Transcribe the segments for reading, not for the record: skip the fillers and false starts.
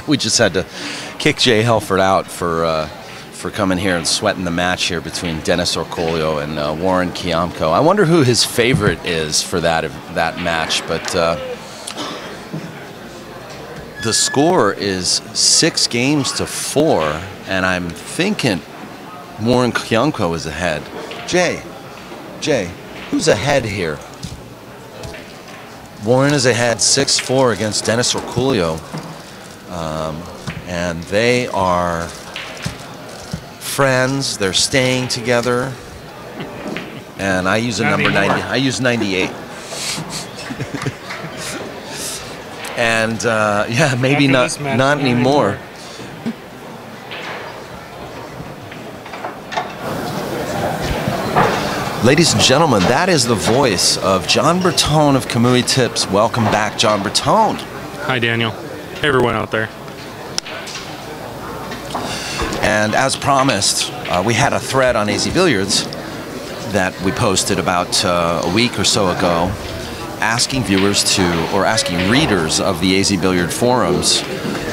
We just had to kick Jay Helford out for coming here and sweating the match here between Dennis Orcollo and Warren Kiamco. I wonder who his favorite is for that match, but the score is 6-4, and I'm thinking Warren Kiamco is ahead. Jay, who's ahead here? Warren is ahead 6-4 against Dennis Orcollo, and they are friends. They're staying together, and I use a number 90. I use 98. And yeah, maybe not anymore. Ladies and gentlemen, that is the voice of John Bertone of Kamui Tips. Welcome back, John Bertone. Hi, Daniel. Hey, everyone out there. And as promised, we had a thread on AZ Billiards that we posted about a week or so ago, asking viewers asking readers of the AZ Billiard forums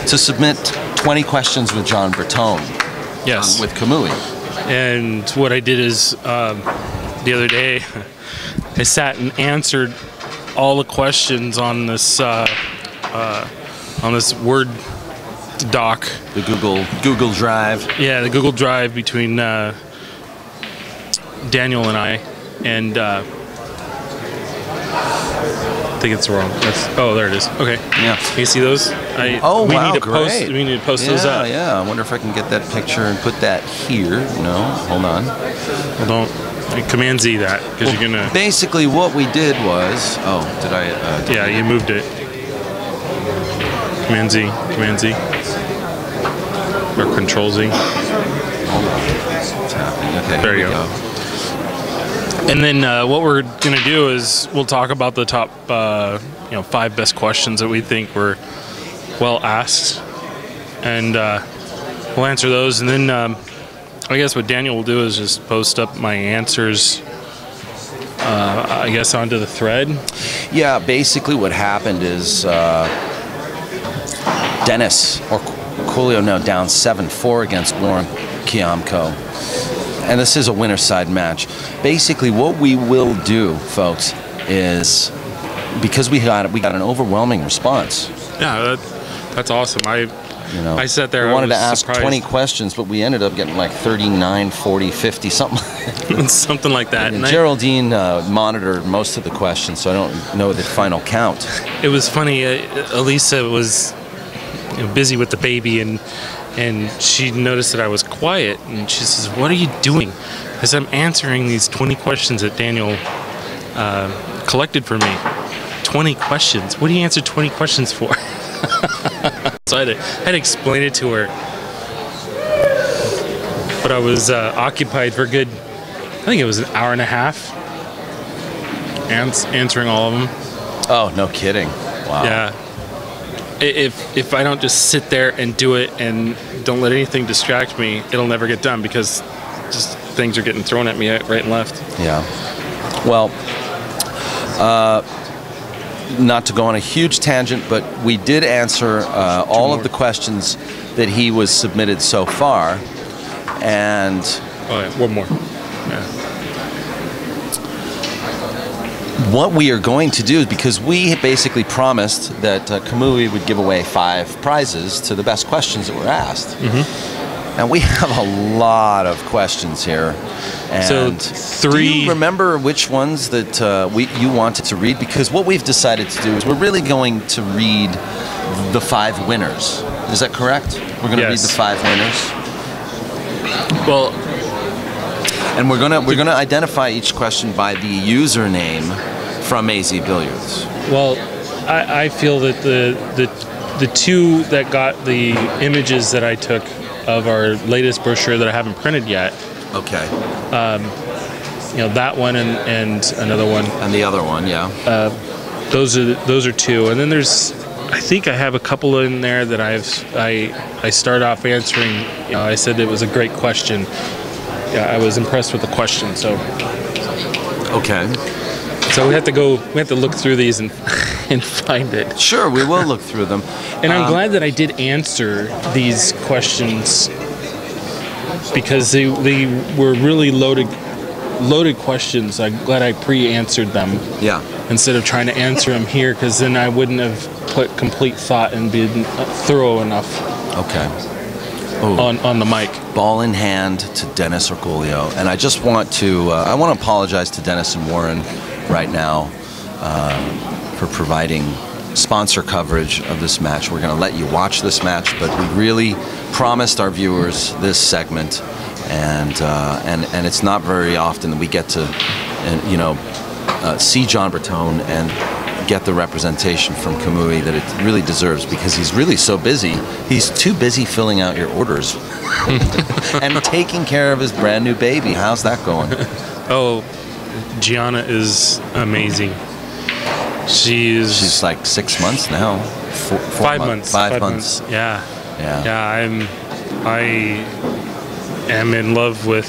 to submit 20 questions with John Bertone. Yes. With Kamui. And what I did is, the other day, I sat and answered all the questions on this Word doc. The Google Drive. Yeah, the Google Drive between Daniel and I, and I think it's wrong. Oh, there it is. Okay. Yeah. Can you see those? Wow, we need to great. We need to post those up. Yeah. I wonder if I can get that picture and put that here. No, hold on. Well, don't. Command Z that, because you're gonna. Basically, what we did was. Oh, did I? Yeah, you moved it. Command Z. Command Z. Or Control Z. Hold on. It's happening. Okay. There you go. And then what we're gonna do is we'll talk about the top, 5 best questions that we think were well asked, and we'll answer those, and then. I guess what Daniel will do is just post up my answers, I guess, onto the thread. Yeah, basically what happened is Dennis Orcollo now down 7-4 against Warren Kiamco. And this is a winner's side match. Basically what we will do, folks, is because we got an overwhelming response. Yeah, that's awesome. I sat there. We wanted to ask 20 questions, but we ended up getting like 39, 40, 50, something. Something like that. And Geraldine monitored most of the questions, so I don't know the final count. It was funny. Elisa was busy with the baby, and she noticed that I was quiet, and she says, "What are you doing?" I said, "I'm answering these 20 questions that Daniel collected for me." 20 questions? What do you answer 20 questions for? So I had to explain it to her, but I was occupied for a good, I think it was an hour and a half, answering all of them. Oh, no kidding! Wow. Yeah. If I don't just sit there and do it and don't let anything distract me, it'll never get done, because just things are getting thrown at me right and left. Yeah. Well. Not to go on a huge tangent, but we did answer all of the questions that he was submitted so far, and one more. Yeah. What we are going to do is, because we basically promised that Kamui would give away 5 prizes to the best questions that were asked. Mm-hmm. And we have a lot of questions here. And so 3. Do you remember which ones that you wanted to read? Because what we've decided to do is we're really going to read the 5 winners. Is that correct? We're going to read the 5 winners. Well, and we're gonna identify each question by the username from AZ Billiards. Well, I feel that the 2 that got the images that I took of our latest brochure that I haven't printed yet. Okay. That one and another one. And the other one, yeah. Those are 2, and then there's, I think I have a couple in there that I start off answering. I said it was a great question. Yeah, I was impressed with the question. So. Okay. So we have to look through these and and find it. Sure, we will look through them. And I'm glad that I did answer these questions because they were really loaded questions. I'm glad I pre-answered them. Yeah. Instead of trying to answer them here, because then I wouldn't have put complete thought and been thorough enough. Okay. On the mic. Ball in hand to Dennis Orcollo, and I just want to apologize to Dennis and Warren right now for providing sponsor coverage of this match. We're going to let you watch this match, but we really promised our viewers this segment, and it's not very often that we get to, see John Bertone and get the representation from Kamui that it really deserves, because he's really so busy. He's too busy filling out your orders and taking care of his brand new baby. How's that going? Oh, Gianna is amazing. She's like 6 months now. 5 months. 5 months. Yeah. I am in love with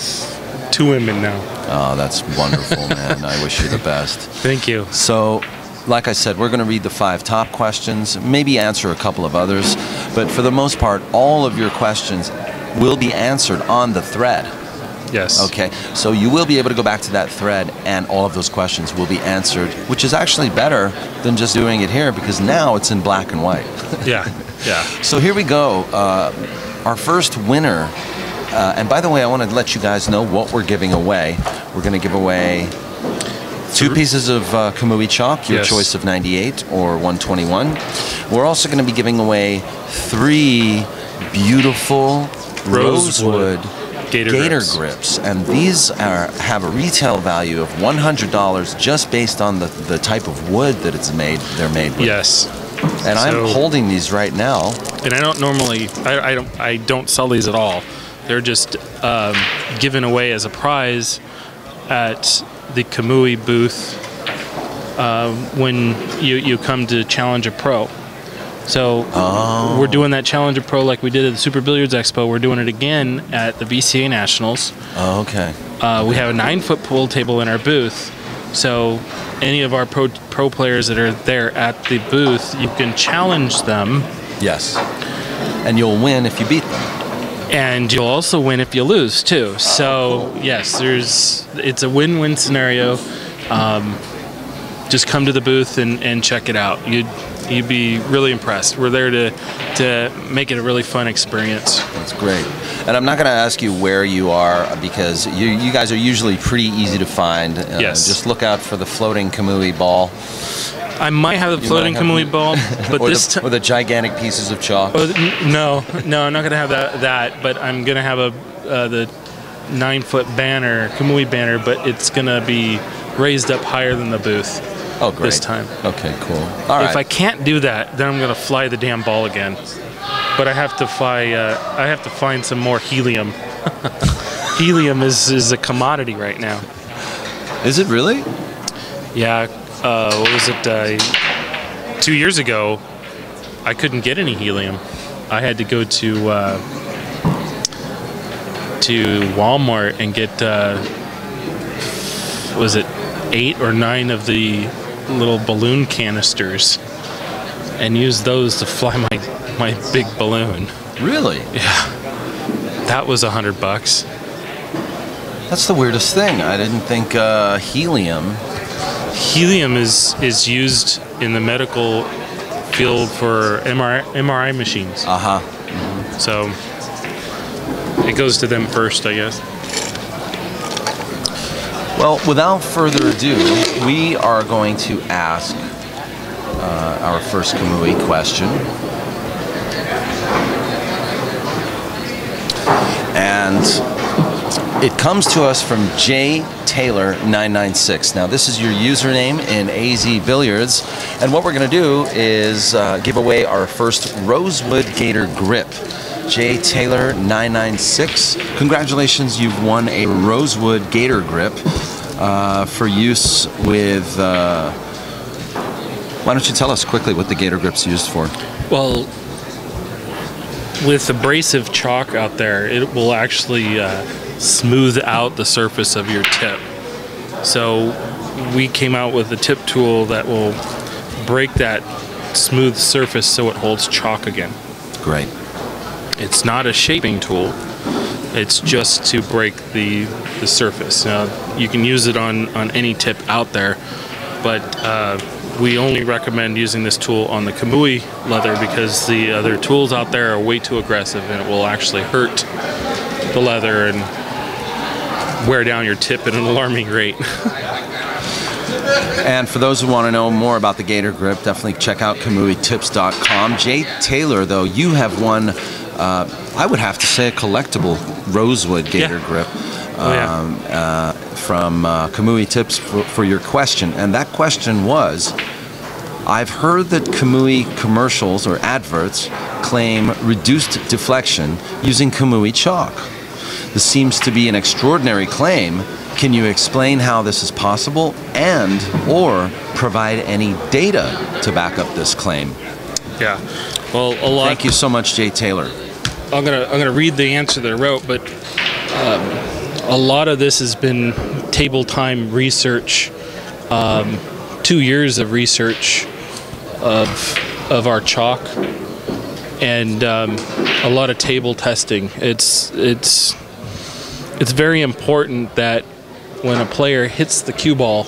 2 women now. Oh, that's wonderful, man. I wish you the best. Thank you. So, like I said, we're going to read the 5 top questions, maybe answer a couple of others, but for the most part, all of your questions will be answered on the thread. Yes. Okay, so you will be able to go back to that thread and all of those questions will be answered, which is actually better than just doing it here, because now it's in black and white. Yeah. So here we go. Our first winner, and by the way, I want to let you guys know what we're giving away. We're going to give away 2 pieces of Kamui chalk, your choice of 98 or 121. We're also going to be giving away 3 beautiful rosewood gator grips, and these have a retail value of $100 just based on the type of wood that they're made with. Yes. And I'm holding these right now. And I don't normally, I don't sell these at all. They're just given away as a prize at the Kamui booth when you come to Challenger Pro. So we're doing that Challenger Pro like we did at the Super Billiards Expo. We're doing it again at the VCA Nationals. Oh, okay. We have a 9-foot pool table in our booth. So any of our pro players that are there at the booth, you can challenge them. Yes. And you'll win if you beat them. And you'll also win if you lose too. So cool. Yes, it's a win-win scenario. Just come to the booth and check it out. You'd be really impressed. We're there to make it a really fun experience. That's great. And I'm not going to ask you where you are, because you guys are usually pretty easy to find. Yes. Just look out for the floating Kamui ball. I might have the floating Kamui ball, but or the gigantic pieces of chalk. No, I'm not going to have that. But I'm going to have the 9-foot banner, Kamui banner, but it's going to be raised up higher than the booth. Oh, great. This time. Okay, cool. All right. If I can't do that, then I'm going to fly the damn ball again. But I have to find some more helium. Helium is a commodity right now. Is it really? Yeah. What was it? 2 years ago, I couldn't get any helium. I had to go to Walmart and get was it 8 or 9 of the little balloon canisters and use those to fly my big balloon. Really? Yeah. That was $100. That's the weirdest thing. I didn't think helium. Helium is used in the medical field for MRI machines. Uh-huh. Mm-hmm. So it goes to them first, I guess. Well, without further ado, we are going to ask our first Kamui question. And it comes to us from J. Taylor996. Now, this is your username in AZ Billiards. And what we're going to do is give away our first Rosewood Gator grip. J. Taylor996. Congratulations, you've won a Rosewood Gator grip for use with... why don't you tell us quickly what the Gator grip's used for? Well, with abrasive chalk out there, it will actually smooth out the surface of your tip. So we came out with a tip tool that will break that smooth surface so it holds chalk again. Great. It's not a shaping tool. It's just to break the surface. You can use it on any tip out there, but we only recommend using this tool on the Kamui leather because the other tools out there are way too aggressive and it will actually hurt the leather and wear down your tip at an alarming rate. And for those who want to know more about the Gator Grip, definitely check out KamuiTips.com. Jay Taylor, though, you have one, I would have to say, a collectible rosewood Gator Grip from Kamui Tips for your question. And that question was, I've heard that Kamui commercials or adverts claim reduced deflection using Kamui chalk. This seems to be an extraordinary claim. Can you explain how this is possible and or provide any data to back up this claim? Yeah, well, a lot. Thank you so much, Jay Taylor. I'm gonna read the answer that I wrote, but a lot of this has been table time research, 2 years of research of our chalk, and a lot of table testing. It's very important that when a player hits the cue ball,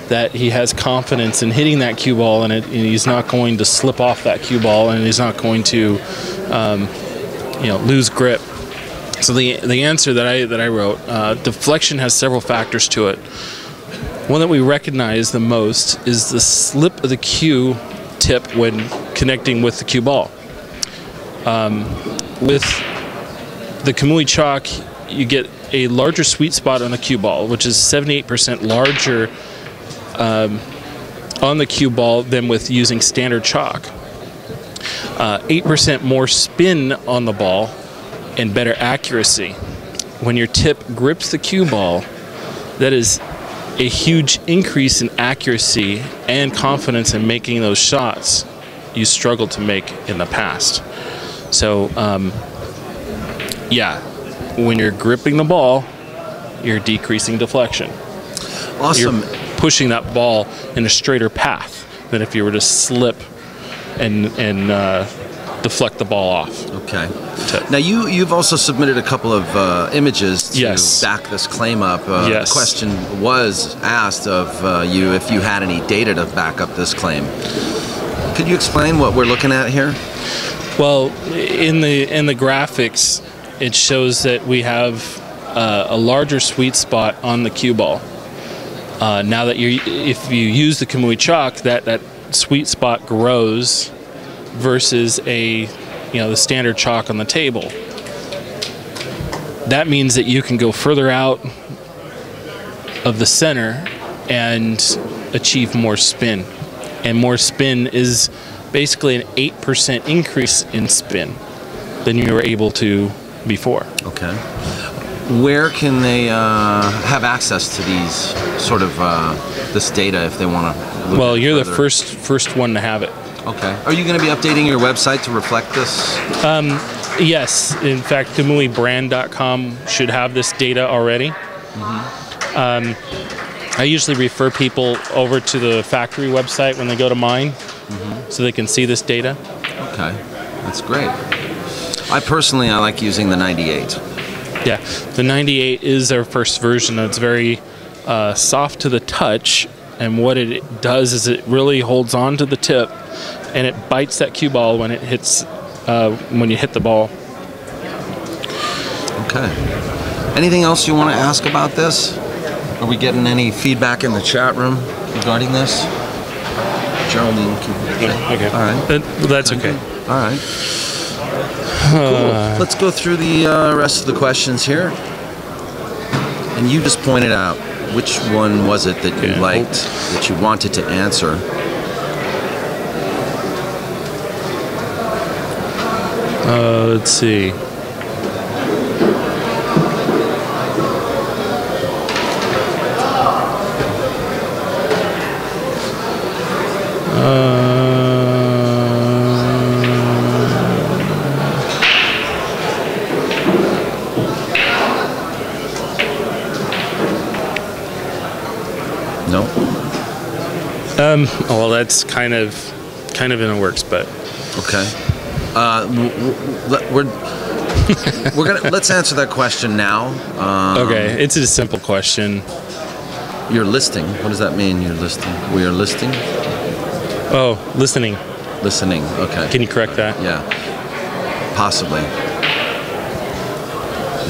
that he has confidence in hitting that cue ball, and he's not going to slip off that cue ball, and he's not going to, lose grip. So the answer that I wrote, deflection has several factors to it. One that we recognize the most is the slip of the cue tip when connecting with the cue ball. With the Kamui chalk, you get a larger sweet spot on the cue ball, which is 78% larger on the cue ball than with using standard chalk. 8% more spin on the ball and better accuracy. When your tip grips the cue ball, that is a huge increase in accuracy and confidence in making those shots you struggled to make in the past. So, when you're gripping the ball, you're decreasing deflection. Awesome. You're pushing that ball in a straighter path than if you were to slip and deflect the ball off. Okay. Now you've also submitted a couple of images to back this claim up. The question was asked of you if you had any data to back up this claim. Could you explain what we're looking at here? Well, in the graphics, it shows that we have a larger sweet spot on the cue ball. Now that if you use the Kamui chalk, that sweet spot grows versus the standard chalk on the table. That means that you can go further out of the center and achieve more spin. And more spin is basically an 8% increase in spin than you were able to before. Okay. Where can they have access to these sort of this data if they want to? Well, you're the first one to have it. Okay. Are you going to be updating your website to reflect this? Yes. In fact, KamuiBrand.com should have this data already. I usually refer people over to the factory website when they go to mine, so they can see this data. Okay, that's great. I like using the 98. Yeah, the 98 is our first version. It's very soft to the touch, and what it does is it really holds on to the tip, and it bites that cue ball when it hits when you hit the ball. Okay. Anything else you want to ask about this? Are we getting any feedback in the chat room regarding this? Geraldine. Okay. All right. That's okay. All right. Cool. Let's go through the rest of the questions here. And you just pointed out, which one was it that you liked, that you wanted to answer? Let's see. No. Well, that's kind of in the works, but okay. We're gonna let's answer that question now. okay, it's a simple question. You're listing. What does that mean? You're listing. We are listing. Oh, listening. Listening. Okay. Can you correct that? Yeah. Possibly.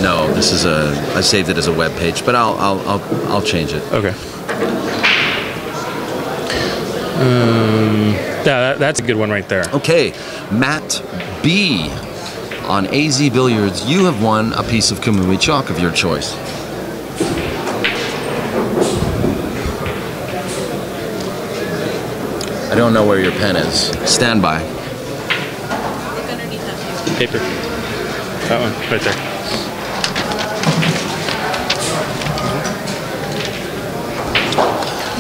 No, this is I saved it as a web page, but I'll change it. Okay. Yeah, that's a good one right there. Okay, Matt B. On AZ Billiards, you have won a piece of Kamui chalk of your choice. I don't know where your pen is. Stand by. Paper. That one, right there.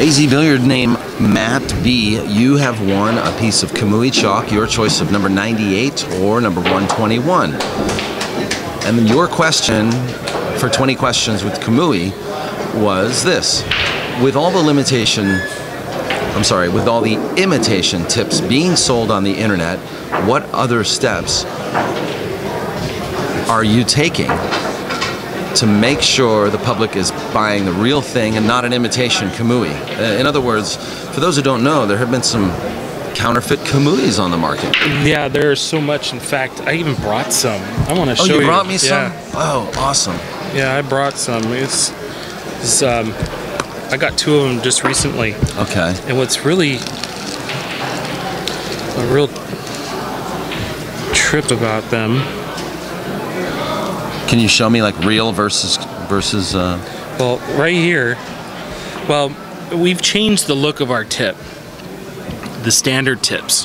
AZ Billiard name Matt B. You have won a piece of Kamui chalk, your choice of number 98 or number 121. And then your question for 20 questions with Kamui was this. With all the imitation tips being sold on the internet, what other steps are you taking to make sure the public is buying the real thing and not an imitation Kamui? In other words, for those who don't know, there have been some counterfeit Kamuis on the market. Yeah, there's so much. In fact, I even brought some. I want to show you. Oh, you brought me some? Yeah. Oh, awesome. Yeah, I brought some. I got 2 of them just recently. Okay. And what's really a real trip about them. Can you show me like real versus Well, right here. Well, we've changed the look of our tip. The standard tips.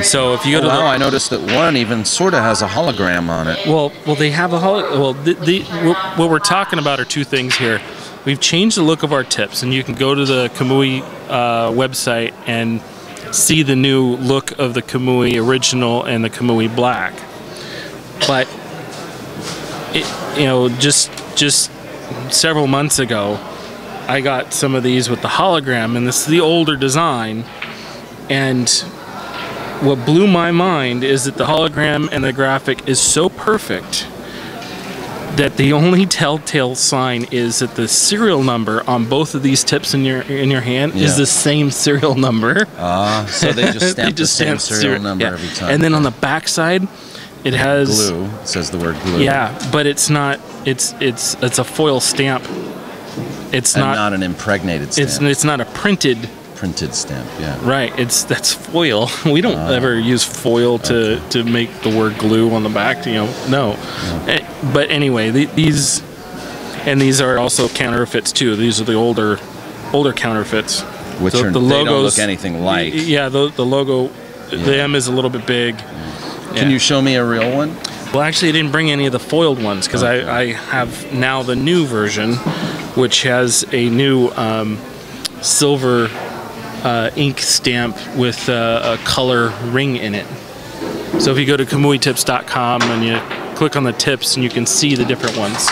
So if you go to I noticed that one even sort of has a hologram on it. Well, they have a what we're talking about are 2 things here. We've changed the look of our tips, and you can go to the Kamui website and see the new look of the Kamui original and the Kamui black. But just several months ago, I got some of these with the hologram, and this is the older design. And what blew my mind is that the hologram and the graphic is so perfect that the only telltale sign is that the serial number on both of these tips in your hand is the same serial number. So they just stamp the same serial number every time. And then on the back side, it has glue. It says the word glue. Yeah, but it's not. It's a foil stamp. It's not an impregnated stamp. It's not a printed stamp. Yeah. Right. That's foil. We don't ever use foil to make the word glue on the back. No. But anyway, these are also counterfeits too. These are the older counterfeits. Which so they don't look anything like. Yeah. The logo, the M is a little bit big. Can you show me a real one? Well, actually, I didn't bring any of the foiled ones because I have now the new version, which has a new silver ink stamp with a color ring in it. So if you go to kamuitips.com and you click on the tips, and you can see the different ones.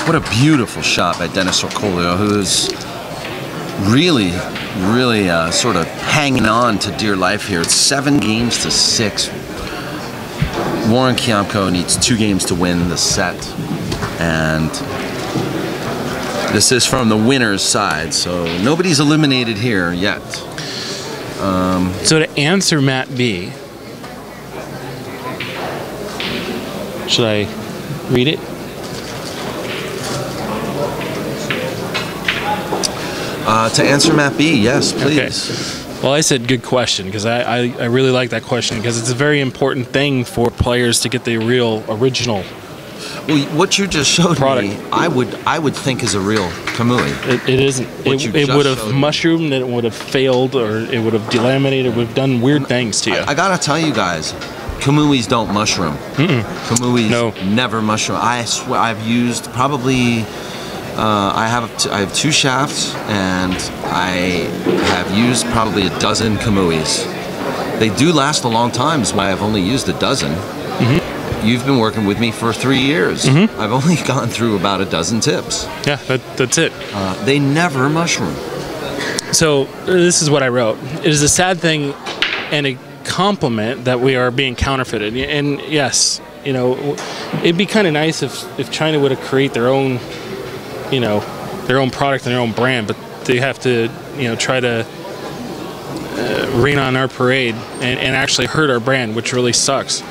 What a beautiful shot by Dennis Orcollo, who's really sort of hanging on to dear life here. It's 7 games to 6. Warren Kiamco needs 2 games to win the set, and this is from the winner's side, so nobody's eliminated here yet. So to answer Matt B, should I read it? To answer Matt B, yes, please. Okay. Well, I said good question because I really like that question because it's a very important thing for players to get the real original. Well, what you just showed product. me, I would think is a real Kamui. It isn't. It would have mushroomed, and it would have failed, or it would have delaminated. It would have done weird things to you. I gotta tell you guys, Kamuis don't mushroom. Kamuis never mushroom. I swear, I've used probably. I have 2 shafts, and I have used probably a dozen Kamuis. They do last a long time, is why I've only used a dozen. You've been working with me for 3 years. I've only gone through about a dozen tips. Yeah, that's it. They never mushroom. So this is what I wrote. It is a sad thing and a compliment that we are being counterfeited. And yes, you know, it'd be kind of nice if China would have created their own, you know, their own product and their own brand, but they have to, you know, try to rain on our parade and actually hurt our brand, which really sucks.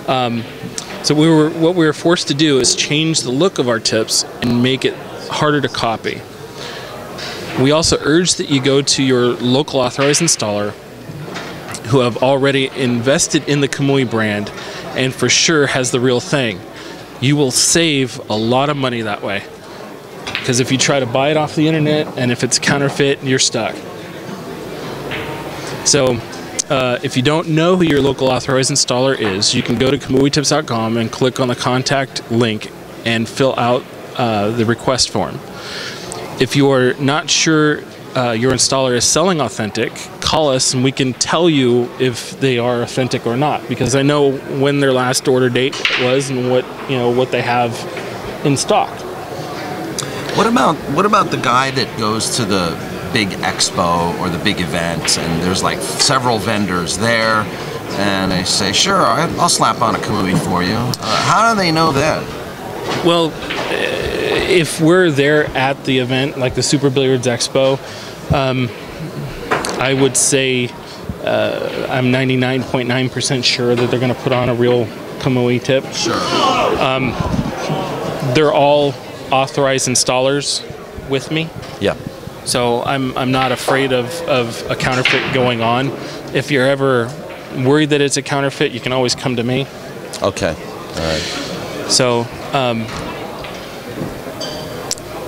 So what we were forced to do is change the look of our tips and make it harder to copy. We also urge that you go to your local authorized installer who have already invested in the Kamui brand and for sure has the real thing. You will save a lot of money that way. Because if you try to buy it off the internet and if it's counterfeit, you're stuck. So if you don't know who your local authorized installer is, you can go to kamuitips.com and click on the contact link and fill out the request form. If you are not sure your installer is selling authentic, call us and we can tell you if they are authentic or not, because I know when their last order date was and what they have in stock. What about the guy that goes to the big expo or the big event and there's like several vendors there and they say, sure, I'll slap on a Kamui for you. How do they know that? Well, if we're there at the event, like the Super Billiards Expo, I would say I'm 99.9% sure that they're going to put on a real Kamui tip. Sure. They're all authorized installers with me. Yeah. So I'm not afraid of a counterfeit going on. If you're ever worried that it's a counterfeit, you can always come to me. Okay. All right. So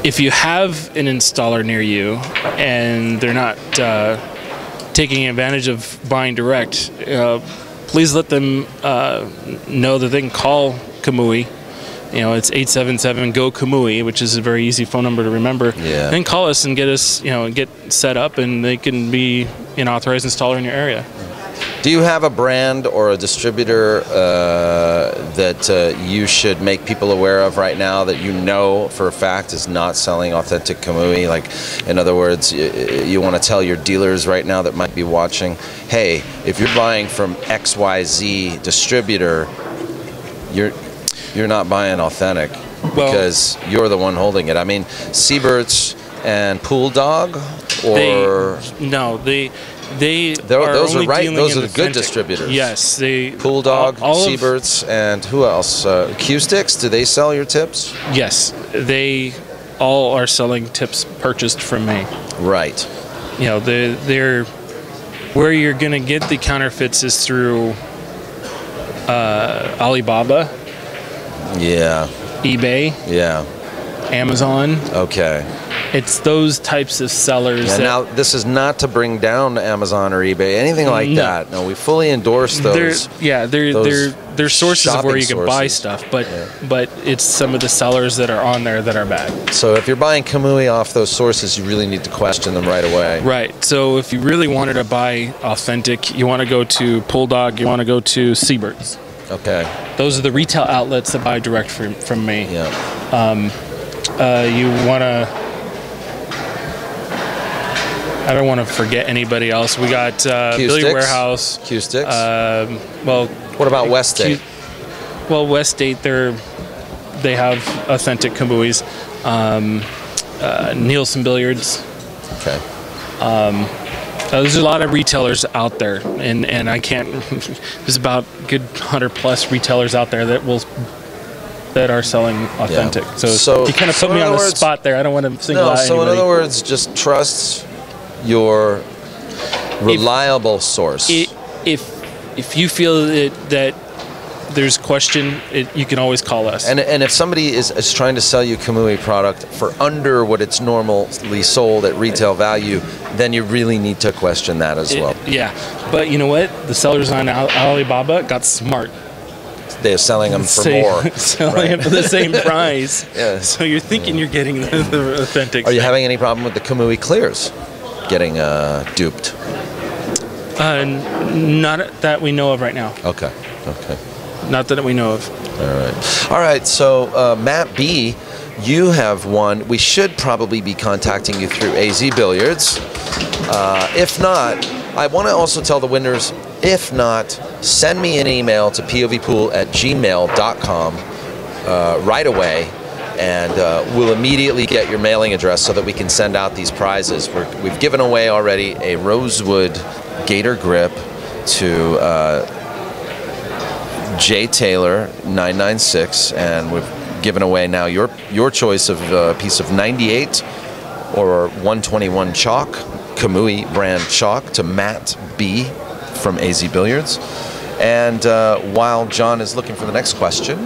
if you have an installer near you and they're not taking advantage of buying direct, please let them know that they can call Kamui. You know, it's 877-GO-KAMUI, which is a very easy phone number to remember. Yeah. Then call us and get us, get set up, and they can be an authorized installer in your area. Do you have a brand or a distributor that you should make people aware of right now that you know for a fact is not selling authentic Kamui? Like, in other words, you want to tell your dealers right now that might be watching, hey, if you're buying from XYZ distributor, you're not buying authentic because you're the one holding it. I mean, Siebert's and Pool Dog, or those are right. Those are the good distributors. Yes, Pool Dog, Siebert's, and who else? Q-Sticks. Do they sell your tips? Yes, they all are selling tips purchased from me. Right. You know, they're where you're going to get the counterfeits is through Alibaba. Yeah. eBay. Yeah. Amazon. Okay. It's those types of sellers. Yeah, now, this is not to bring down Amazon or eBay, anything like that. No, we fully endorse those. They're sources of where you can buy stuff, but it's some of the sellers that are on there that are bad. So if you're buying Kamui off those sources, you really need to question them right away. Right. So if you really wanted to buy authentic, you want to go to Pool Dog, you want to go to Siebert's. Okay. Those are the retail outlets that buy direct from me. Yeah. You want to... I don't want to forget anybody else. We got Billiard Warehouse. Q-Sticks. What about Westgate? Westgate, they have authentic Kamuis. Nielsen Billiards. Okay. There's a lot of retailers out there, and I can't. There's about a good 100+ retailers out there that are selling authentic. Yeah. So you kind of put me on the spot there. I don't want to single out anybody. So in other words, just trust your reliable source. If you feel that there's question, you can always call us. And if somebody is trying to sell you Kamui product for under what it's normally sold at retail value, then you really need to question that as well. Yeah, but you know what? The sellers on Alibaba got smart. They're selling them for more. Selling it for the same price. Yeah. So you're thinking you're getting the authentic. Are you having any problem with the Kamui clears getting duped? Not that we know of right now. Okay. Not that we know of. All right. So Matt B you have won. We should probably be contacting you through AZ Billiards. If not, I want to also tell the winners, if not, send me an email to povpool@gmail.com right away, and we'll immediately get your mailing address so that we can send out these prizes. We've given away already a Rosewood Gator Grip to J. Taylor 996, and we've given away now your choice of a piece of 98 or 121 chalk, Kamui brand chalk, to Matt B from AZ Billiards. And while John is looking for the next question,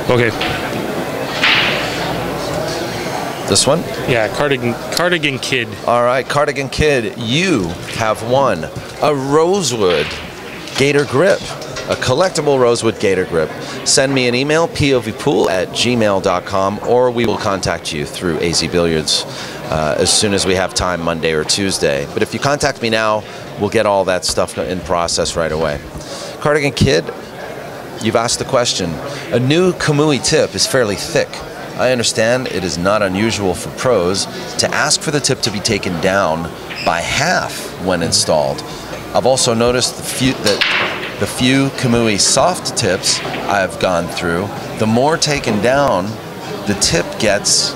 okay. this one? Yeah, Cardigan Kid. All right, Cardigan Kid, you have won a Rosewood Gator Grip, a collectible Rosewood Gator Grip. Send me an email, povpool@gmail.com, or we will contact you through AZ Billiards as soon as we have time, Monday or Tuesday. But if you contact me now, we'll get all that stuff in process right away. Cardigan Kid, you've asked the question. A new Kamui tip is fairly thick. I understand it is not unusual for pros to ask for the tip to be taken down by half when installed. I've also noticed the few Kamui soft tips I've gone through, the more taken down the tip gets,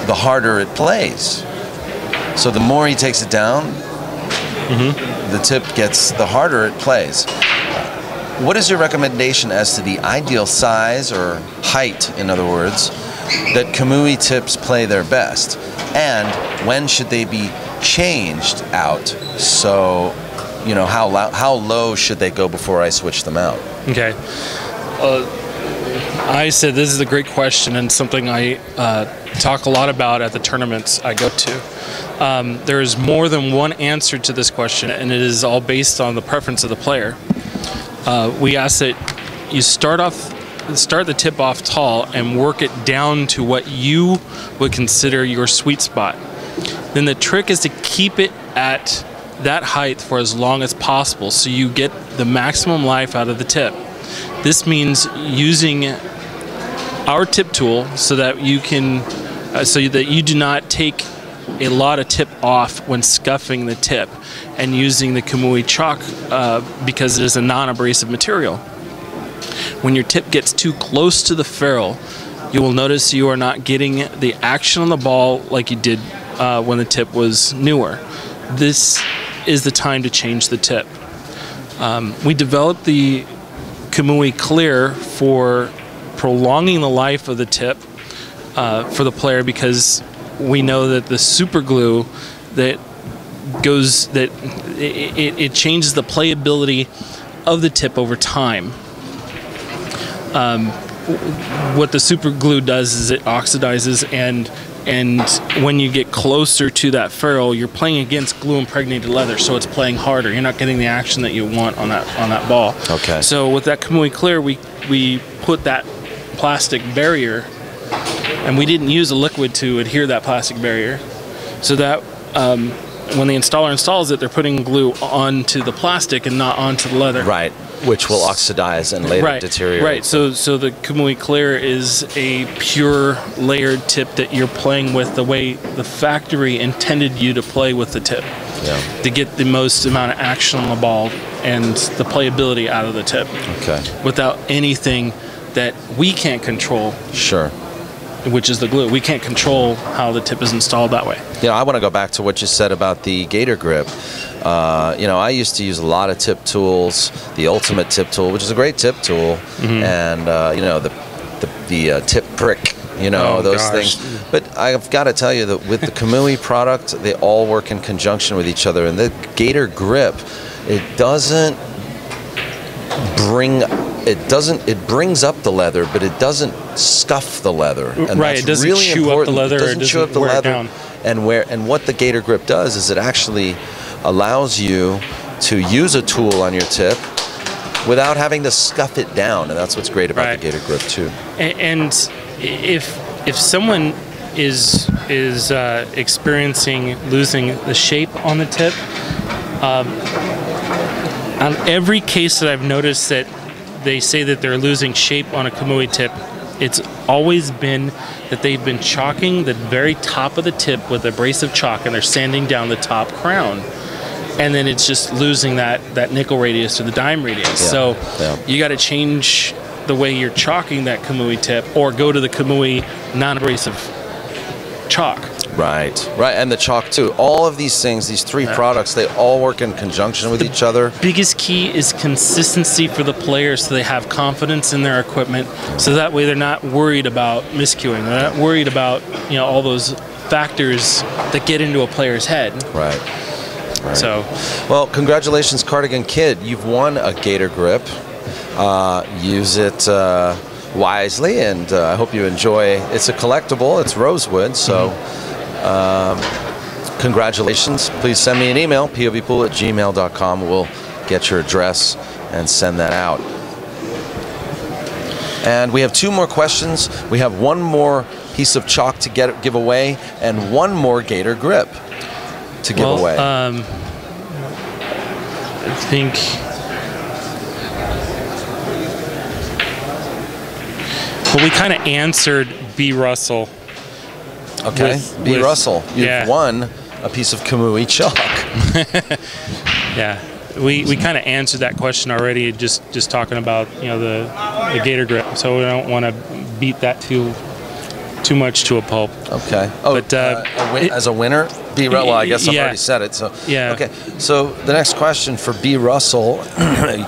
the harder it plays. So the more he takes it down, the tip gets, the harder it plays. What is your recommendation as to the ideal size or height, in other words, that Kamui tips play their best? And when should they be changed out? So, you know, how low should they go before I switch them out? Okay. I said this is a great question and something I talk a lot about at the tournaments I go to. There is more than one answer to this question, and it is all based on the preference of the player. We ask that you start the tip off tall and work it down to what you would consider your sweet spot. Then the trick is to keep it at that height for as long as possible so you get the maximum life out of the tip. This means using our tip tool so that you can, so that you do not take a lot of tip off when scuffing the tip, and using the Kamui chalk because it is a non-abrasive material. When your tip gets too close to the ferrule, you will notice you are not getting the action on the ball like you did when the tip was newer. This is the time to change the tip. We developed the Kamui Clear for prolonging the life of the tip for the player, because we know that the super glue that goes, that it changes the playability of the tip over time. What the super glue does is it oxidizes, and when you get closer to that ferrule, you're playing against glue impregnated leather, so it's playing harder. You're not getting the action that you want on that ball. Okay. So with that Kamui Clear, we put that plastic barrier, and we didn't use a liquid to adhere that plastic barrier, so that when the installer installs it, they're putting glue onto the plastic and not onto the leather. Right, which will oxidize and later deteriorate. Right, so the Kamui Clear is a pure layered tip that you're playing with the way the factory intended you to play with the tip. Yeah. To get the most amount of action on the ball and the playability out of the tip. Okay. Without anything that we can't control. Sure. Which is the glue. We can't control how the tip is installed that way. Yeah, I want to go back to what you said about the Gator Grip. You know, I used to use a lot of tip tools, the Ultimate Tip Tool, which is a great tip tool, and you know, the tip prick, you know, those things. But I've got to tell you that with the Kamui product, they all work in conjunction with each other. And the Gator Grip, it brings up the leather, but it doesn't scuff the leather. And right, that's it doesn't really chew important. up the leather. It doesn't chew up the leather. And what the Gator Grip does is it actually allows you to use a tool on your tip without having to scuff it down, and that's what's great about the Gator Grip too. And if someone is experiencing losing the shape on the tip, on every case that I've noticed that they say that they're losing shape on a Kamui tip, it's always been that they've been chalking the very top of the tip with abrasive chalk, and they're sanding down the top crown, and then it's just losing that nickel radius or the dime radius. So you got to change the way you're chalking that Kamui tip, or go to the Kamui non-abrasive chalk. Right, and the chalk too. All of these things, these three products, they all work in conjunction with each other. Biggest key is consistency for the players, so they have confidence in their equipment, so that way they're not worried about miscuing. They're not worried about all those factors that get into a player's head. Right. So, well, congratulations, Cardigan Kid. You've won a Gator Grip. Use it wisely, and I hope you enjoy. It's a collectible. It's rosewood, so. Congratulations. Please send me an email, povpool@gmail.com. We'll get your address and send that out. And we have 2 more questions. We have 1 more piece of chalk to give away, and 1 more Gator Grip to give away. I think we kind of answered B. Russell. Okay, B. Russell, you've won a piece of Kamui chalk. Yeah, we kind of answered that question already, just talking about the Gator Grip. So we don't want to beat that too much to a pulp. Okay. Oh, but as a winner, B. Well, I guess I've already said it. So yeah. Okay. So the next question for B. Russell.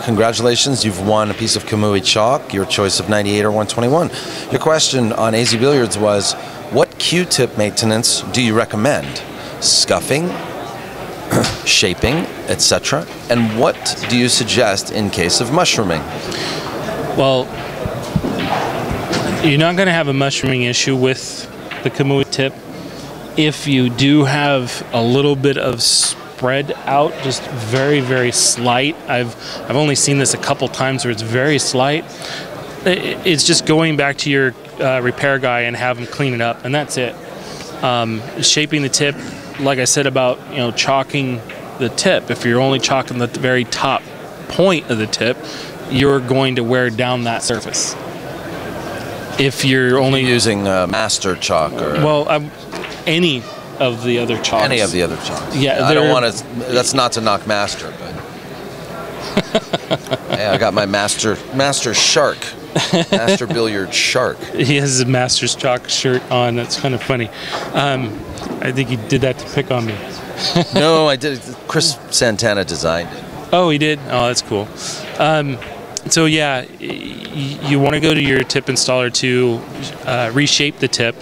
Congratulations, you've won a piece of Kamui chalk, your choice of 98 or 121. Your question on AZ Billiards was, what Q-tip maintenance do you recommend? Scuffing, shaping, etc. And what do you suggest in case of mushrooming? Well, you're not going to have a mushrooming issue with the Kamui tip. If you do have a little bit of spread out, just very, very slight. I've only seen this a couple times where it's very slight. It's just going back to your repair guy and have him clean it up, and that's it. Shaping the tip, like I said about chalking the tip, if you're only chalking the very top point of the tip, you're going to wear down that surface. If you're only using master chalk, or any of the other chalks. Any of the other chalks. Yeah, I don't want to. That's not to knock master, but yeah, I got my master shark. Master Billiard Shark. He has a Master's Chalk shirt on. That's kind of funny. I think he did that to pick on me. No, I did. Chris Santana designed it. Oh, he did? Oh, that's cool. So yeah, you want to go to your tip installer to reshape the tip.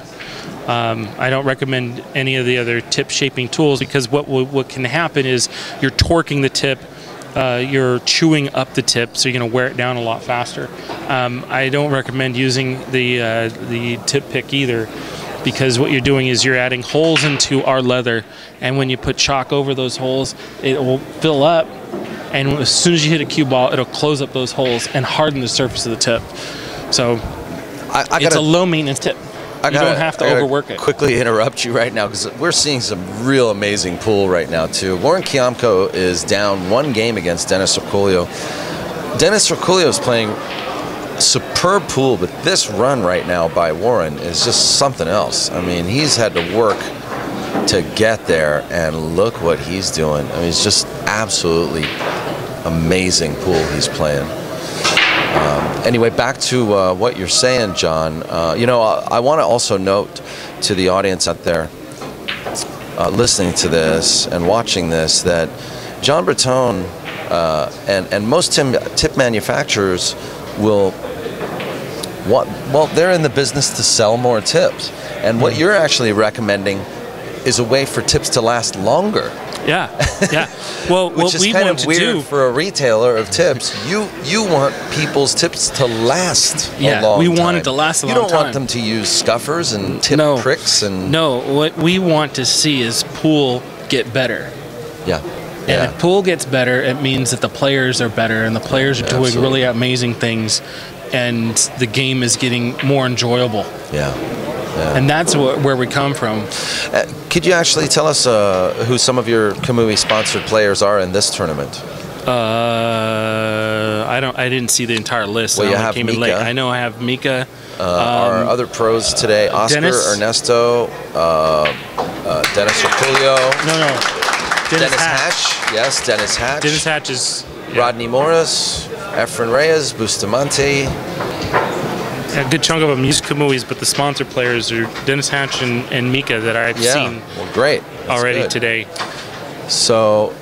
I don't recommend any of the other tip shaping tools, because what can happen is you're torquing the tip. You're chewing up the tip, so you're going to wear it down a lot faster. I don't recommend using the tip pick either, because what you're doing is you're adding holes into our leather, and when you put chalk over those holes, it will fill up, and as soon as you hit a cue ball, it'll close up those holes and harden the surface of the tip. So it's a low maintenance tip. You don't have to overwork it. Quickly interrupt you right now, because we're seeing some real amazing pool right now too. Warren Kiamco is down 1 game against Dennis Orcollo. Dennis Orcollo is playing superb pool, but this run right now by Warren is just something else. I mean, he's had to work to get there, and look what he's doing. I mean, it's just absolutely amazing pool he's playing. Anyway, back to what you're saying, John. I want to also note to the audience out there listening to this and watching this that John Bertone and most tip manufacturers they're in the business to sell more tips. And what you're actually recommending is a way for tips to last longer. Yeah, yeah. Well, which is kind of weird for a retailer of tips. You want people's tips to last a long time. We want it to last a long time. You don't want them to use scuffers and tip pricks and... No, what we want to see is pool get better. Yeah. And if pool gets better, it means that the players are better, and the players are doing really amazing things, and the game is getting more enjoyable. Yeah. And that's where we come from. Could you actually tell us who some of your Kamui sponsored players are in this tournament? I didn't see the entire list. Well, you have came in late. I know I have Mika. Our other pros today: Oscar, Dennis. Ernesto, Dennis Orcollo. No. Dennis Hatch. Yes, Dennis Hatch. Dennis Hatch is... Rodney Morris, Efren Reyes, Bustamante. A good chunk of them use Kamuis, but the sponsor players are Dennis Hatch and Mika that I've seen great. already today. So,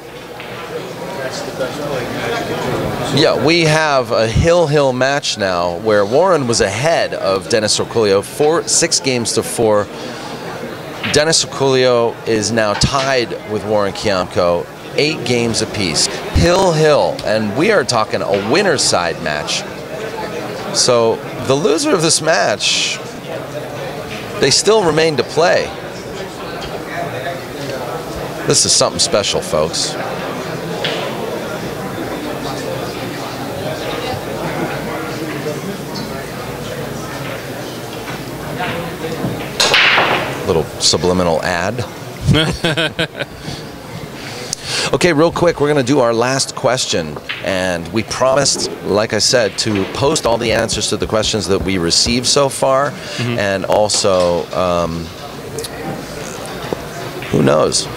yeah, we have a hill match now where Warren was ahead of Dennis Orcollo 6 games to 4. Dennis Orcollo is now tied with Warren Kiamco 8 games apiece. Hill, and we are talking a winner's side match. So the loser of this match, they still remain to play. This is something special, folks. Little subliminal ad. Okay, real quick, we're going to do our last question, and we promised, like I said, to post all the answers to the questions that we received so far, and also, who knows?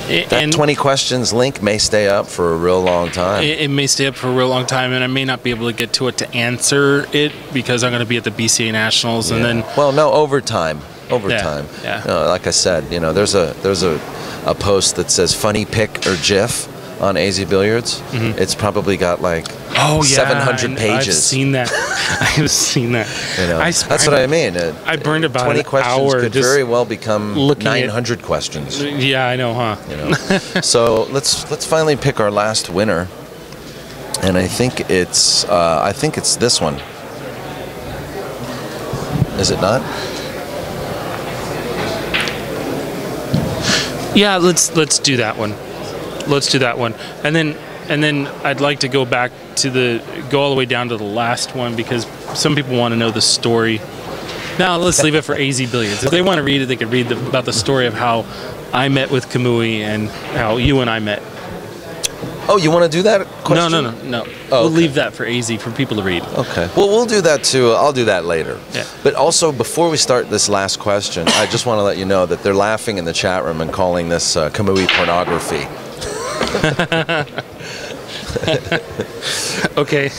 That 20 questions link may stay up for a real long time. It may stay up for a real long time, and I may not be able to get to it to answer it because I'm going to be at the BCA Nationals, and then... Well, no, overtime. Yeah. Like I said, there's a post that says funny pic or GIF on AZ Billiards. It's probably got like 700 pages. I've seen that. I've seen that. That's what I mean. I burned about 20 an questions hour could just very well become 900 questions. Yeah, I know, huh? So let's finally pick our last winner, and I think it's this one. Is it not? Yeah, let's do that one. Let's do that one, and then I'd like to go back to go all the way down to the last one because some people want to know the story. Now let's leave it for AZ Billiards. If they want to read it, they could read about the story of how I met with Kamui and how you and I met. Oh, you want to do that question? No. Oh, we'll leave that for AZ for people to read. Okay. Well, we'll do that too. I'll do that later. Yeah. But also, before we start this last question, I just want to let you know that they're laughing in the chat room and calling this Kamui pornography. Okay.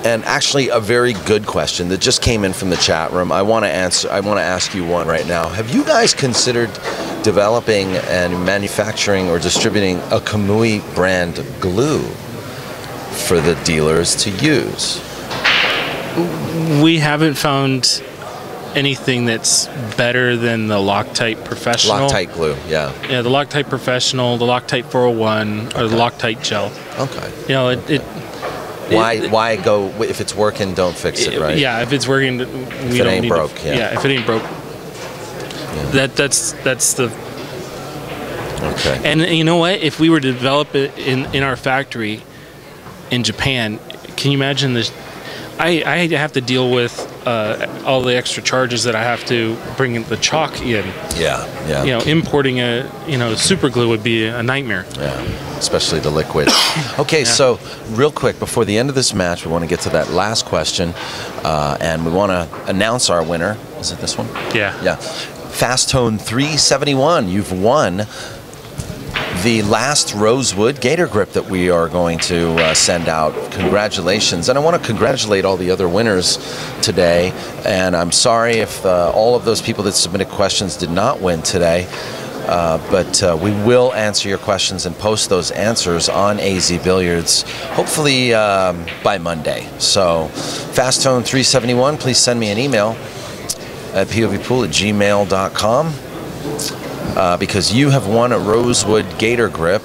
And actually, a very good question that just came in from the chat room. I want to ask you one right now. Have you guys considered developing and manufacturing or distributing a Kamui brand glue for the dealers to use? We haven't found anything that's better than the Loctite Professional. Loctite glue, yeah. Yeah, the Loctite Professional, the Loctite 401, or the Loctite Gel. Okay. Why go if it's working? Don't fix it, right? Yeah, if it's working, we if it don't ain't need broke. to, if it ain't broke. Yeah. That's the. Okay. And you know what? If we were to develop it in our factory in Japan, can you imagine this? I have to deal with all the extra charges that I have to bring the chalk in. Yeah. Importing super glue would be a nightmare. Yeah, especially the liquid. Okay, so real quick before the end of this match, we want to get to that last question, and we want to announce our winner. Is it this one? Yeah. Yeah. Fast Tone 371. You've won the last Rosewood Gator Grip that we are going to send out. Congratulations. And I want to congratulate all the other winners today. And I'm sorry if all of those people that submitted questions did not win today. But we will answer your questions and post those answers on AZ Billiards, hopefully by Monday. So Fasttone 371, please send me an email at POVPOOL@gmail.com. Because you have won a Rosewood Gator Grip,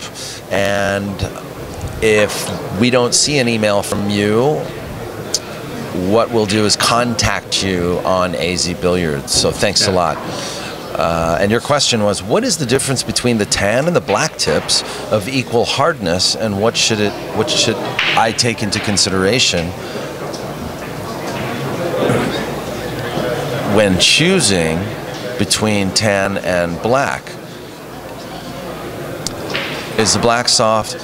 and if we don't see an email from you, what we'll do is contact you on AZ Billiards. So thanks a lot. And your question was, what is the difference between the tan and the black tips of equal hardness, and what should I take into consideration when choosing between tan and black? Is the black soft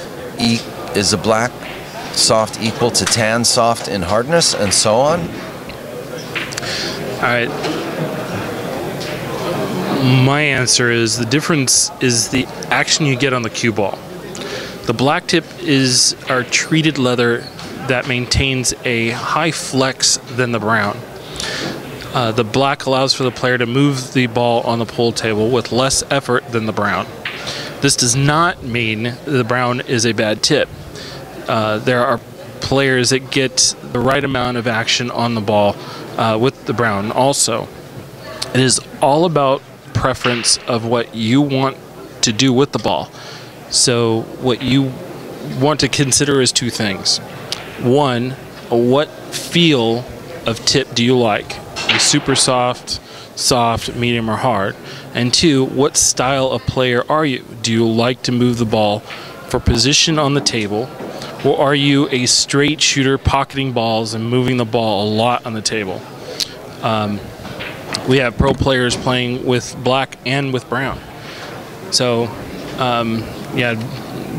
equal to tan soft in hardness, and so on? All right. My answer is the difference is the action you get on the cue ball. The black tip is our treated leather that maintains a high flex than the brown. The black allows for the player to move the ball on the pool table with less effort than the brown. This does not mean the brown is a bad tip. There are players that get the right amount of action on the ball with the brown also. It is all about preference of what you want to do with the ball. So what you want to consider is two things. One, what feel of tip do you like? A super soft, medium, or hard? And two, what style of player are you? Do you like to move the ball for position on the table, or are you a straight shooter pocketing balls and moving the ball a lot on the table? We have pro players playing with black and with brown. So, yeah,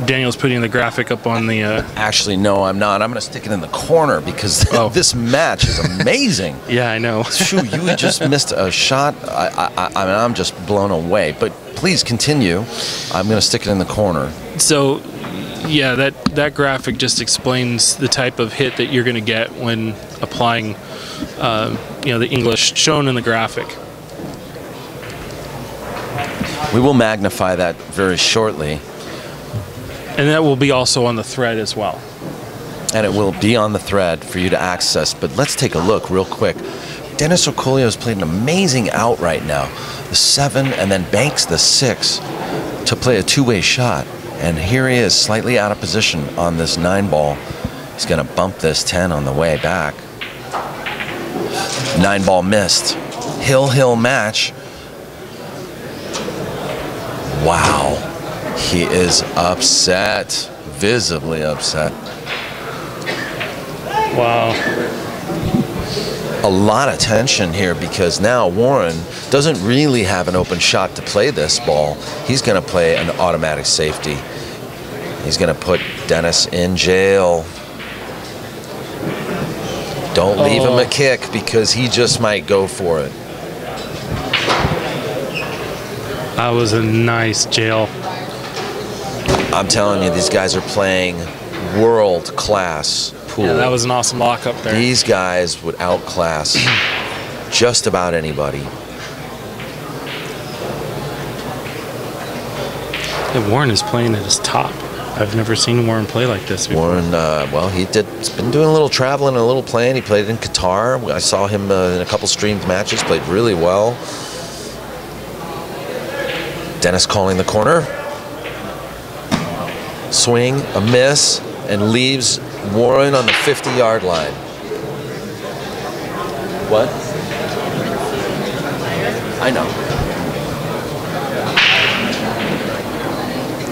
Daniel's putting the graphic up on the... Actually, no, I'm not. I'm going to stick it in the corner because this match is amazing. Yeah, I know. Shoot, you just missed a shot. I mean, I'm just blown away. But please continue. I'm going to stick it in the corner. So, yeah, that graphic just explains the type of hit that you're going to get when applying the English shown in the graphic. We will magnify that very shortly. And that will be also on the thread as well. And it will be on the thread for you to access. But let's take a look real quick. Dennis Orcollo has played an amazing out right now. The 7 and then banks the 6 to play a two-way shot. And here he is, slightly out of position on this 9 ball. He's going to bump this 10 on the way back. 9 ball missed. Hill match. Wow. He is upset. Visibly upset. Wow. A lot of tension here because now Warren doesn't really have an open shot to play this ball. He's going to play an automatic safety. He's going to put Dennis in jail. Don't leave him a kick because he just might go for it. That was a nice jail. I'm telling you, these guys are playing world-class pool. Yeah, that was an awesome lock up there. These guys would outclass just about anybody. Yeah, Warren is playing at his top. I've never seen Warren play like this before. Warren, well, he's been doing a little traveling and a little playing. He played in Qatar. I saw him in a couple streamed matches, played really well. Dennis calling the corner. Swing, a miss, and leaves Warren on the 50-yard line. What? I know.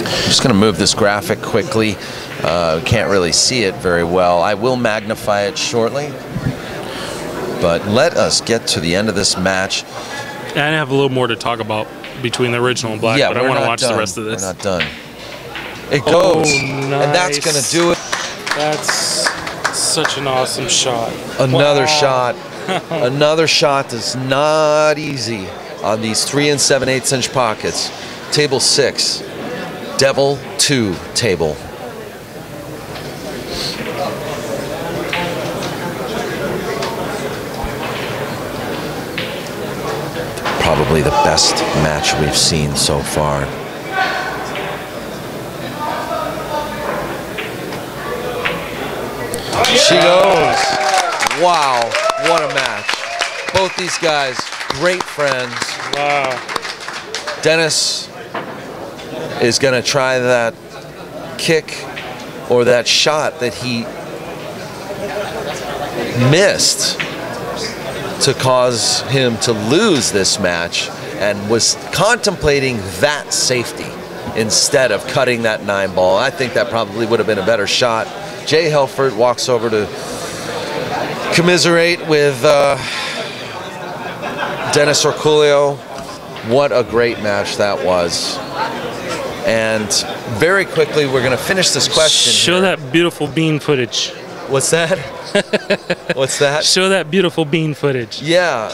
I'm just going to move this graphic quickly. Can't really see it very well. I will magnify it shortly. But let us get to the end of this match. And I have a little more to talk about between the original and black, but I want to watch the rest of this. We're not done. It goes. Nice. And that's going to do it. That's such an awesome shot. Another shot. Another shot that's not easy on these 3 7/8 inch pockets. Table 6. Devil 2 table. Probably the best match we've seen so far. She goes. Wow, what a match. Both these guys, great friends. Wow. Dennis is going to try that kick or that shot that he missed to cause him to lose this match. and was contemplating that safety instead of cutting that 9-ball. I think that probably would have been a better shot. Jay Helford walks over to commiserate with Dennis Orcollo. What a great match that was. And very quickly, we're going to finish this question. Show here. that beautiful bean footage. What's that? What's that? Show that beautiful bean footage. Yeah.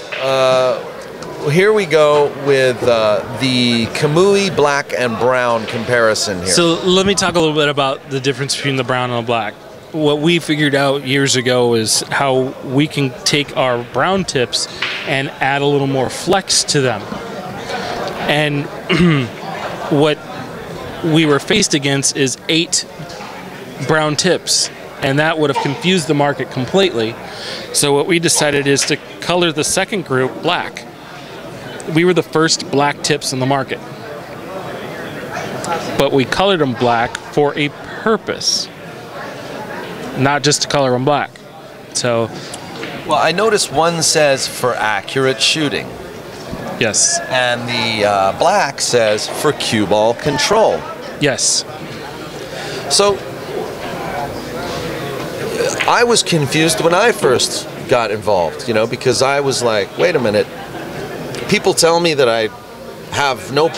Here we go with the Kamui black and brown comparison here. So let me talk a little bit about the difference between the brown and the black. What we figured out years ago is how we can take our brown tips and add a little more flex to them. And what we were faced against is 8 brown tips, and that would have confused the market completely. So what we decided is to color the second group black. We were the first black tips in the market, but we colored them black for a purpose, not just to color them black. So, well, I noticed one says for accurate shooting. yes. And the black says for cue ball control. Yes. So I was confused when I first got involved, you know, because I was like, wait a minute. People tell me that I have no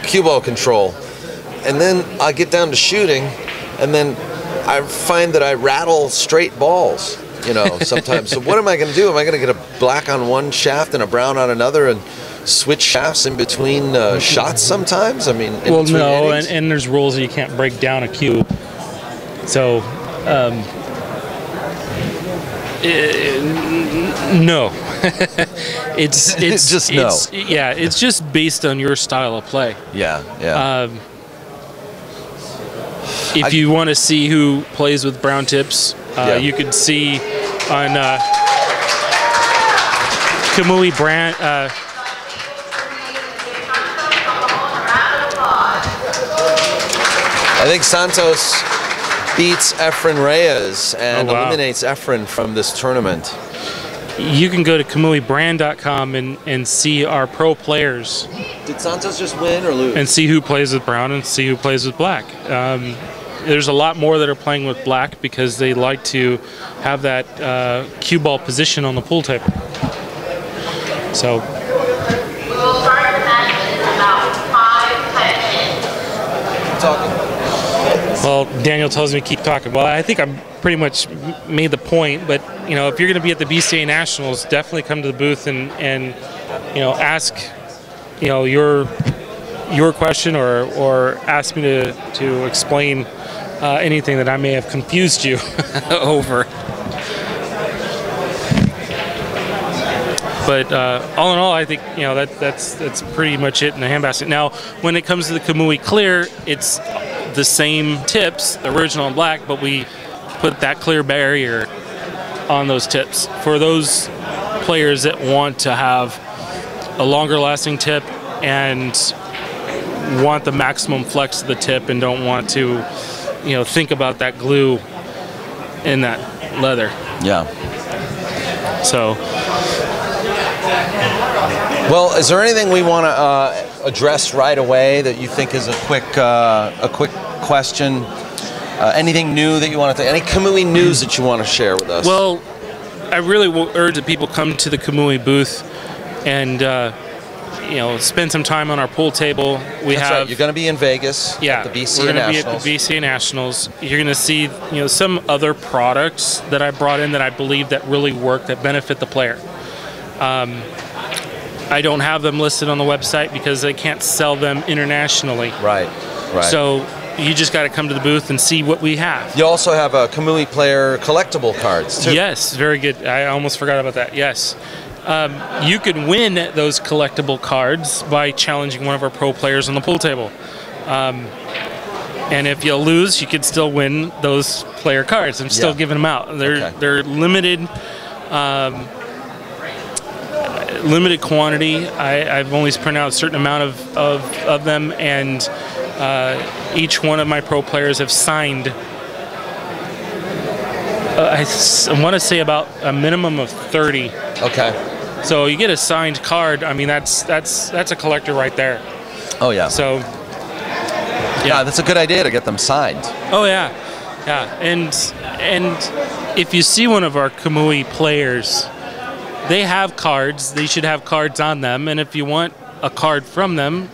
cue ball control. And then I get down to shooting, and then I find that I rattle straight balls, you know, sometimes. So what am I going to do? Am I going to get a black on one shaft and a brown on another and switch shafts in between shots sometimes? I mean, well, no, and there's rules that you can't break down a cue. So, no. it's just no. Yeah, it's just based on your style of play. Yeah, yeah. If you want to see who plays with brown tips, you could see on Kamui brand. I think Santos beats Efren Reyes and eliminates Efren from this tournament. You can go to KamuiBrand.com and see our pro players. Did Santos just win or lose? And see who plays with brown and see who plays with black. There's a lot more that are playing with black because they like to have that cue ball position on the pool table. So. We'll start the match in about 5-10 minutes. Talking. Well, Daniel tells me to keep talking. Well, I think I'm pretty much made the point, but you know, if you're going to be at the BCA Nationals, definitely come to the booth and you know, ask, you know, your question or ask me to explain anything that I may have confused you over. But all in all, I think, you know, that's pretty much it in the handbasket. Now, when it comes to the Kamui Clear, it's the same tips, the original and black, but we put that clear barrier on those tips for those players that want to have a longer lasting tip and want the maximum flex of the tip and don't want to, you know, think about that glue in that leather. Yeah. So. Well, is there anything we want to address right away that you think is a quick question? Anything new that you want to? Any Kamui news that you want to share with us? Well, I really will urge that people come to the Kamui booth and you know, spend some time on our pool table. That's right. You're going to be in Vegas. Yeah, at the BCA we're going to be Nationals. at the BCA Nationals. You're going to see, you know, some other products that I brought in that I believe that really work, that benefit the player. I don't have them listed on the website because they can't sell them internationally. Right. So you just got to come to the booth and see what we have. You also have a Kamui player collectible cards too. Yes, very good. I almost forgot about that. Yes. You can win those collectible cards by challenging one of our pro players on the pool table. And if you lose, you could still win those player cards. I'm still giving them out. They're limited. Limited quantity. I've only printed out a certain amount of them, and each one of my pro players have signed, I want to say about a minimum of 30. Okay. So you get a signed card. I mean, that's a collector right there. Oh yeah. So yeah, that's a good idea to get them signed. oh yeah, and if you see one of our Kamui players, they have cards. They should have cards on them. And if you want a card from them,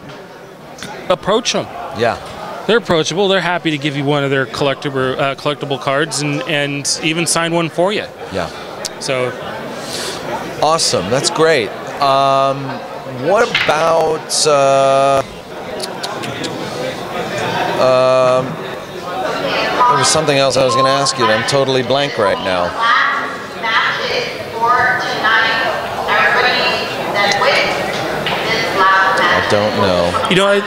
approach them. Yeah. They're approachable. They're happy to give you one of their collectible cards and even sign one for you. Yeah. So awesome. That's great. What about? There was something else I was going to ask you. I'm totally blank right now. Matches for tonight. Everybody that wins this last match. I don't know. you know,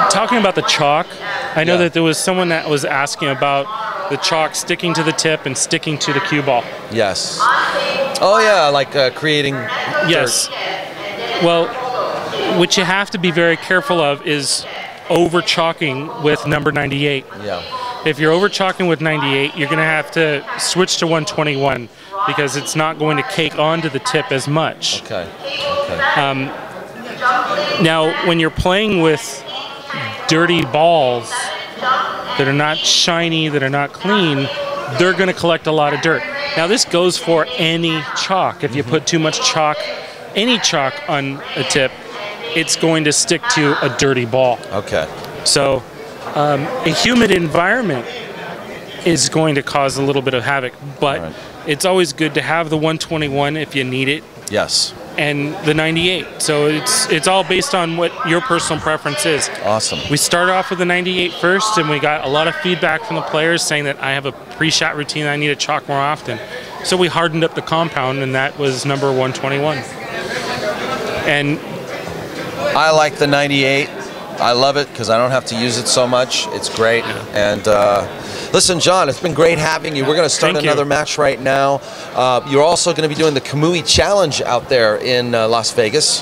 talking about the chalk, I know Yeah. that there was someone that was asking about the chalk sticking to the tip and sticking to the cue ball. Yes. Oh yeah, like creating. Yes. Well, what you have to be very careful of is over chalking with number 98. Yeah. If you're over chalking with 98, you're going to have to switch to 121 because it's not going to cake onto the tip as much. Okay. Okay. Now, when you're playing with dirty balls that are not shiny, that are not clean, they're going to collect a lot of dirt. Now, this goes for any chalk. If you put too much chalk, any chalk on a tip, it's going to stick to a dirty ball. Okay. So a humid environment is going to cause a little bit of havoc, but Right. it's always good to have the 121 if you need it Yes. and the 98. So it's all based on what your personal preference is. Awesome. We started off with the 98 first, and we got a lot of feedback from the players saying that I have a pre-shot routine, I need to chalk more often. So we hardened up the compound, and that was number 121. And I like the 98. I love it because I don't have to use it so much. It's great. And listen, John, it's been great having you. We're going to start Thank you. another match right now. You're also going to be doing the Kamui Challenge out there in Las Vegas.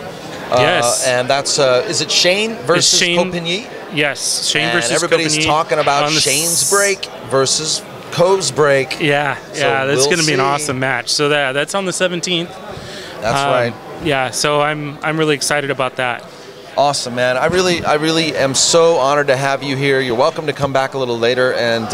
Yes. And that's, is it Shane versus Shane- Copigny? yes, Shane And versus everybody's Copigny talking about on the Shane's break versus Cove's break. Yeah, So that's we'll going to be an see. awesome match. So that's on the 17th. That's right. Yeah, so I'm really excited about that. Awesome, man. I really am so honored to have you here. You're welcome to come back a little later and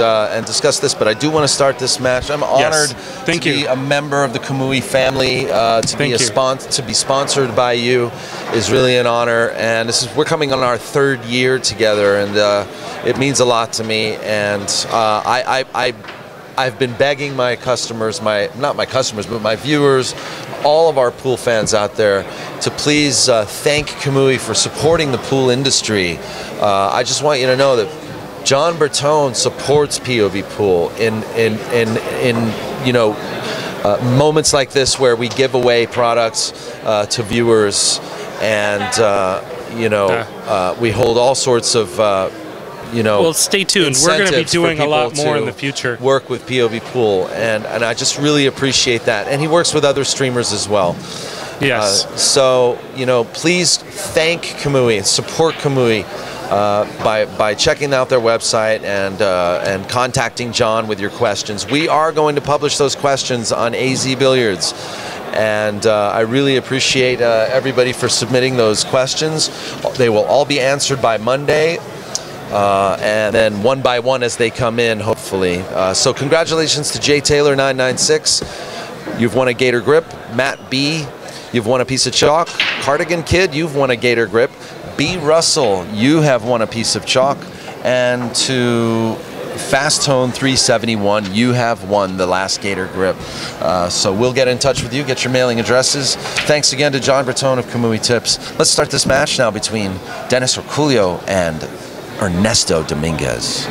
discuss this, but I do want to start this match. I'm honored Thank to you. be a member of the Kamui family. To be sponsored by you is really an honor. And we're coming on our 3rd year together, and it means a lot to me. And I've been begging my customers, not my customers, but my viewers, all of our pool fans out there, to please thank Kamui for supporting the pool industry. I just want you to know that John Bertone supports POVPOOL in moments like this where we give away products to viewers, and we hold all sorts of Well, stay tuned. We're going to be incentives for doing a lot people more in to the future. Work with POVPOOL, and I just really appreciate that. And he works with other streamers as well. Yes. So please thank Kamui and support Kamui by checking out their website and contacting John with your questions. We are going to publish those questions on AZ Billiards. And I really appreciate everybody for submitting those questions. They will all be answered by Monday. And then one by one as they come in, hopefully. So congratulations to Jay Taylor 996. You've won a Gator Grip. Matt B, you've won a piece of chalk. Cardigan Kid, you've won a Gator Grip. B Russell, you have won a piece of chalk. And to Fast Tone 371, you have won the last Gator Grip. So we'll get in touch with you, get your mailing addresses. Thanks again to John Bertone of Kamui Tips. Let's start this match now between Dennis Orcollo and Ernesto Dominguez.